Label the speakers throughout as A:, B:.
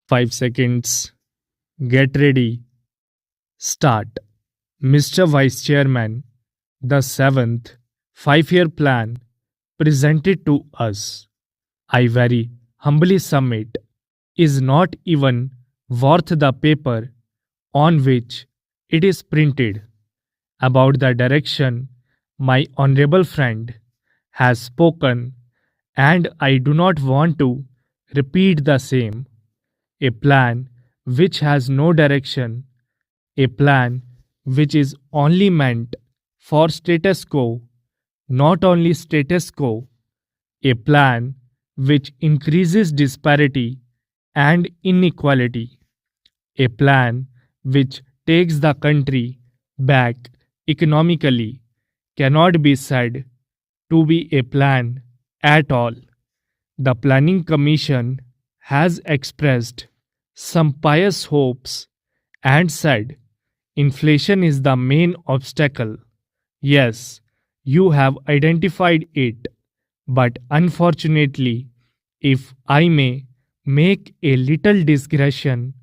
A: 5 seconds. Get ready. Start. Mr. Vice Chairman, the seventh 5-year plan presented to us, I very humbly submit, is not even worth the paper on which it is printed. About the direction my honorable friend has spoken, and I do not want to repeat the same. A plan which has no direction, a plan which is only meant for status quo, not only status quo, a plan which increases disparity and inequality, a plan which takes the country back economically, cannot be said to be a plan at all. The Planning Commission has expressed some pious hopes and said inflation is the main obstacle. Yes, you have identified it, but unfortunately, if I may make a little digression,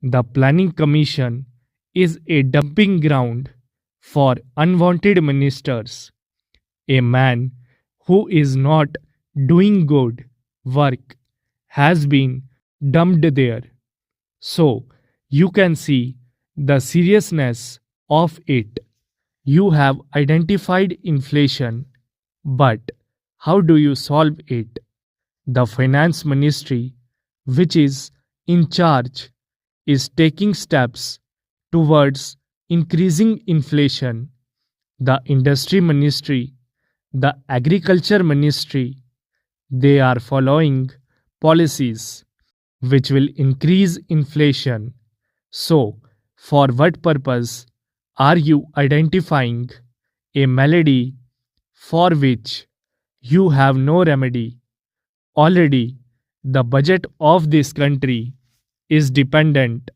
A: the Planning Commission is a dumping ground for unwanted ministers. A man who is not doing good work has been dumped there. So, you can see the seriousness of it. You have identified inflation, but how do you solve it? The Finance Ministry, which is in charge, is taking steps towards increasing inflation. The Industry Ministry, the Agriculture Ministry, they are following policies which will increase inflation. So, for what purpose are you identifying a malady for which you have no remedy? Already, the budget of this country is dependent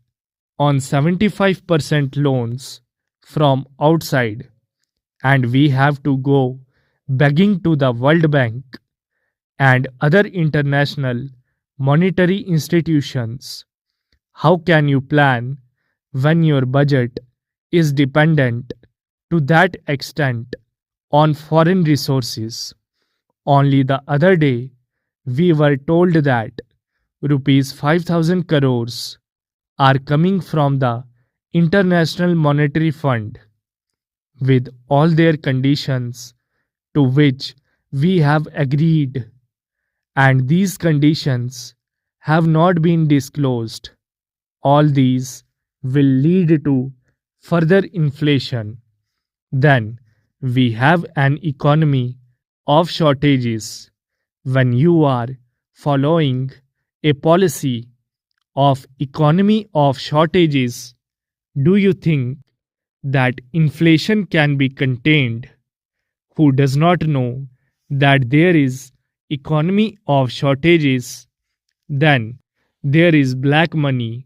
A: on 75% loans from outside, and we have to go begging to the World Bank and other international monetary institutions. How can you plan when your budget is dependent to that extent on foreign resources? Only the other day, we were told that rupees 5,000 crores are coming from the International Monetary Fund with all their conditions to which we have agreed, and these conditions have not been disclosed. All these will lead to further inflation. Then we have an economy of shortages. When you are following a policy of economy of shortages, do you think that inflation can be contained? Who does not know that there is economy of shortages? Then there is black money.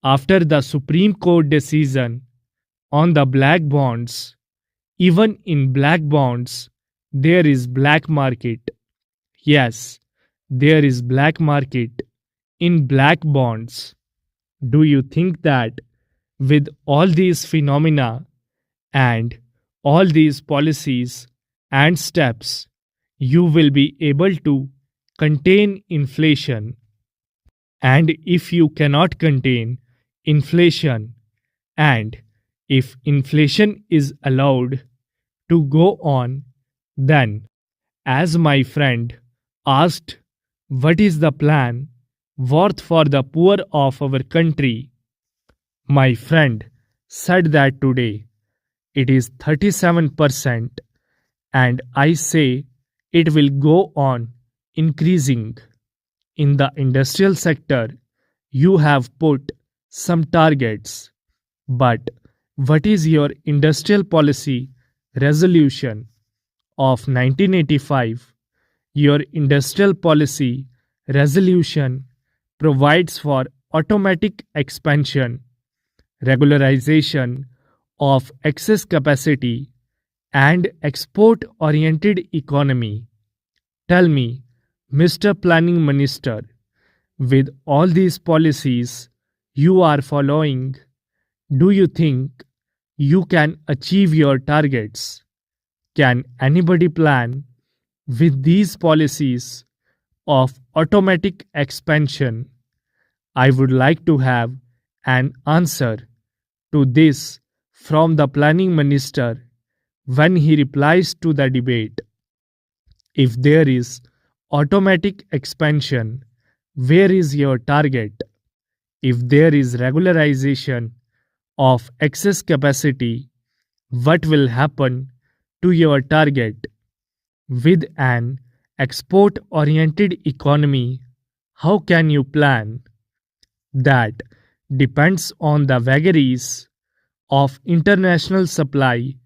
A: After the Supreme Court decision on the black bonds, even in black bonds, there is black market. Yes, there is black market in black bonds. Do you think that with all these phenomena and all these policies and steps, you will be able to contain inflation? And if you cannot contain inflation, and if inflation is allowed to go on, then, as my friend asked, what is the plan worth for the poor of our country? My friend said that today it is 37%, and I say it will go on increasing. In the industrial sector, you have put some targets, but what is your industrial policy resolution of 1985? Your industrial policy resolution provides for automatic expansion, regularization of excess capacity, and export-oriented economy. Tell me, Mr. Planning Minister, With all these policies you are following, do you think you can achieve your targets? Can anybody plan with these policies of automatic expansion? I would like to have an answer to this from the planning minister when he replies to the debate. If there is automatic expansion, where is your target? If there is regularization of excess capacity, what will happen to your target? With an export oriented economy, how can you plan? That depends on the vagaries of international supply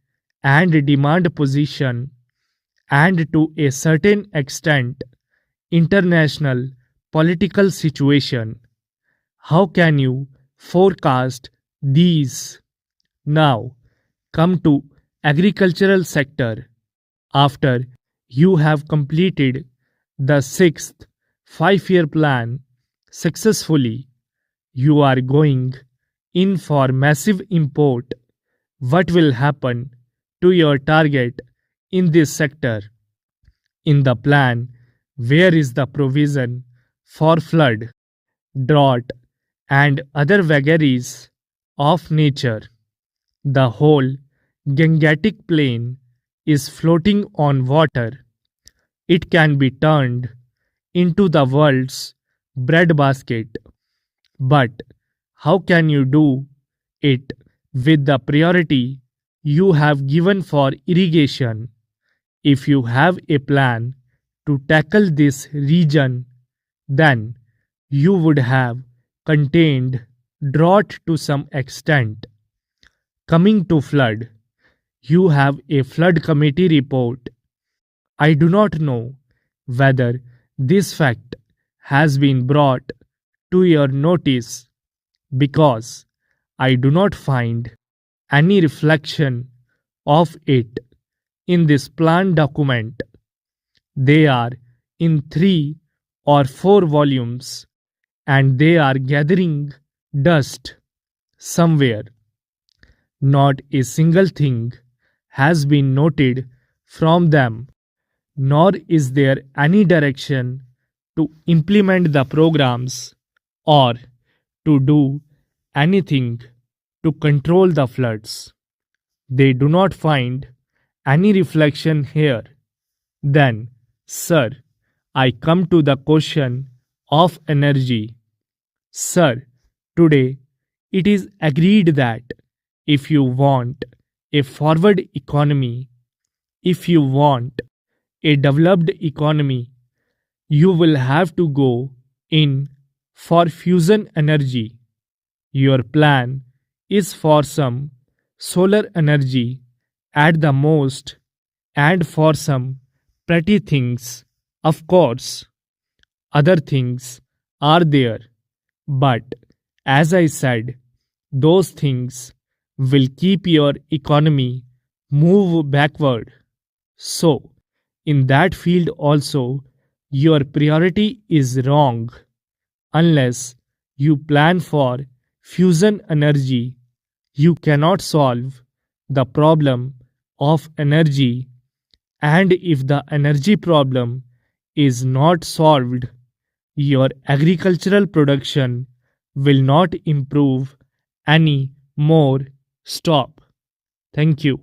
A: and demand position, and to a certain extent international political situation. How can you forecast these? Now come to agricultural sector. After you have completed the sixth 5-year plan successfully, you are going in for massive import. What will happen to your target in this sector? In the plan, where is the provision for flood, drought, and other vagaries of nature? The whole Gangetic Plain is floating on water. It can be turned into the world's breadbasket. But how can you do it with the priority you have given for irrigation? If you have a plan to tackle this region, then you would have contained drought to some extent. Coming to flood, you have a flood committee report. I do not know whether this fact has been brought to your notice, because I do not find any reflection of it in this plan document. They are in 3 or 4 volumes, and they are gathering dust somewhere. Not a single thing has been noted from them, nor is there any direction to implement the programs or to do anything to control the floods. They do not find any reflection here. Then, sir, I come to the question of energy. Sir, today it is agreed that if you want a forward economy, if you want a developed economy, you will have to go in for fusion energy. Your plan is for some solar energy at the most, and for some pretty things, of course. Other things are there, but as I said, those things will keep your economy move backward. So, in that field also, your priority is wrong. Unless you plan for fusion energy, you cannot solve the problem of energy. And if the energy problem is not solved, your agricultural production will not improve any more. Stop. Thank you.